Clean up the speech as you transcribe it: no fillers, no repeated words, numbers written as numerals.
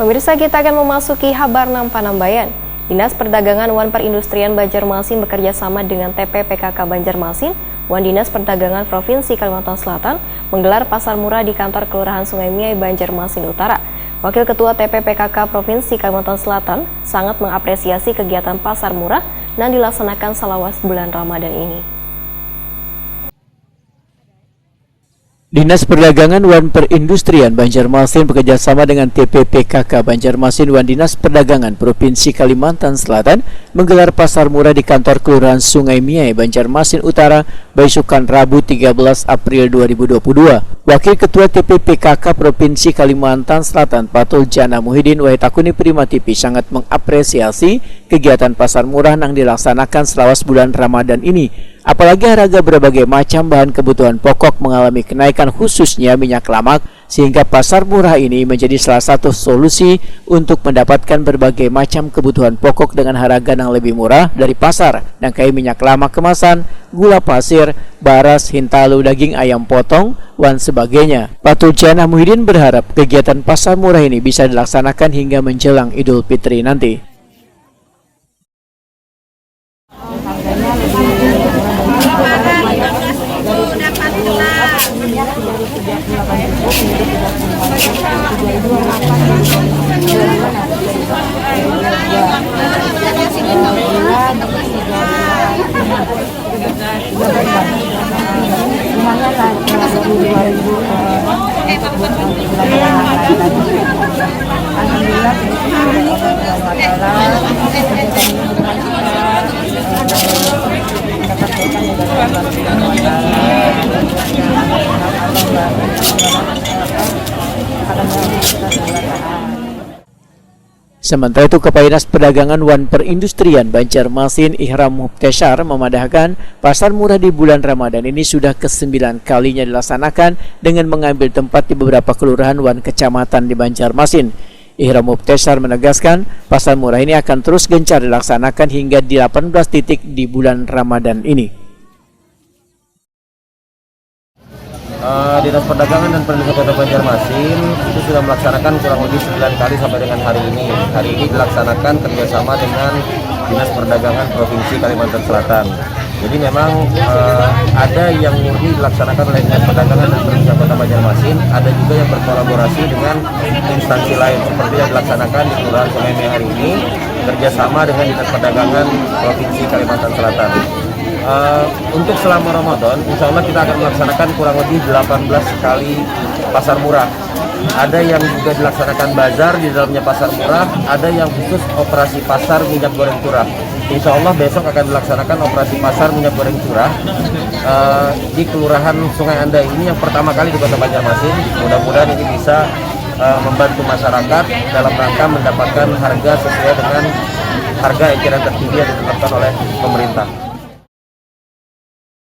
Pemirsa, kita akan memasuki Habarnam Panambayan. Dinas Perdagangan Wan Perindustrian Banjarmasin bekerja sama dengan TPPKK Banjarmasin, Wan Dinas Perdagangan Provinsi Kalimantan Selatan, menggelar pasar murah di kantor Kelurahan Sungai Miai, Banjarmasin Utara. Wakil Ketua TPPKK Provinsi Kalimantan Selatan sangat mengapresiasi kegiatan pasar murah yang dilaksanakan selama bulan Ramadan ini. Dinas Perdagangan Wan Perindustrian Banjarmasin bekerjasama dengan TPPKK Banjarmasin Wan Dinas Perdagangan Provinsi Kalimantan Selatan menggelar pasar murah di kantor Kelurahan Sungai Miai, Banjarmasin Utara, besukan Rabu 13 April 2022. Wakil Ketua TPPKK Provinsi Kalimantan Selatan Patul Jana Muhyiddin Wahitakuni Prima TV sangat mengapresiasi kegiatan pasar murah yang dilaksanakan selama bulan Ramadan ini. Apalagi harga berbagai macam bahan kebutuhan pokok mengalami kenaikan, khususnya minyak lamak, sehingga pasar murah ini menjadi salah satu solusi untuk mendapatkan berbagai macam kebutuhan pokok dengan harga yang lebih murah dari pasar, dan kayak minyak lamak kemasan, gula pasir, baras, hintalu, daging ayam potong, dan sebagainya. Patul Jana Muhyiddin berharap kegiatan pasar murah ini bisa dilaksanakan hingga menjelang Idul Fitri nanti. Sementara itu, Kepala Dinas Perdagangan Wan Perindustrian Banjarmasin Ihram Mubteshar memadahkan pasar murah di bulan Ramadan ini sudah ke-9 kalinya dilaksanakan dengan mengambil tempat di beberapa kelurahan wan kecamatan di Banjarmasin. Ihram Mubteshar menegaskan pasar murah ini akan terus gencar dilaksanakan hingga di 18 titik di bulan Ramadan ini. Dinas Perdagangan dan Perindustrian Kota Banjarmasin itu sudah melaksanakan kurang lebih 9 kali sampai dengan hari ini. Hari ini dilaksanakan kerjasama dengan Dinas Perdagangan Provinsi Kalimantan Selatan. Jadi memang ada yang murni dilaksanakan oleh Dinas Perdagangan dan Perindustrian Kota Banjarmasin, ada juga yang berkolaborasi dengan instansi lain seperti yang dilaksanakan di Kelurahan Sungai Miai hari ini, kerjasama dengan Dinas Perdagangan Provinsi Kalimantan Selatan. Untuk selama Ramadan, insya Allah kita akan melaksanakan kurang lebih 18 kali pasar murah. Ada yang juga dilaksanakan bazar di dalamnya pasar murah, ada yang khusus operasi pasar minyak goreng curah. Insya Allah besok akan dilaksanakan operasi pasar minyak goreng curah di Kelurahan Sungai Andai ini yang pertama kali di Kota Banjarmasin. Mudah-mudahan ini bisa membantu masyarakat dalam rangka mendapatkan harga sesuai dengan harga eceran tertinggi yang ditetapkan oleh pemerintah.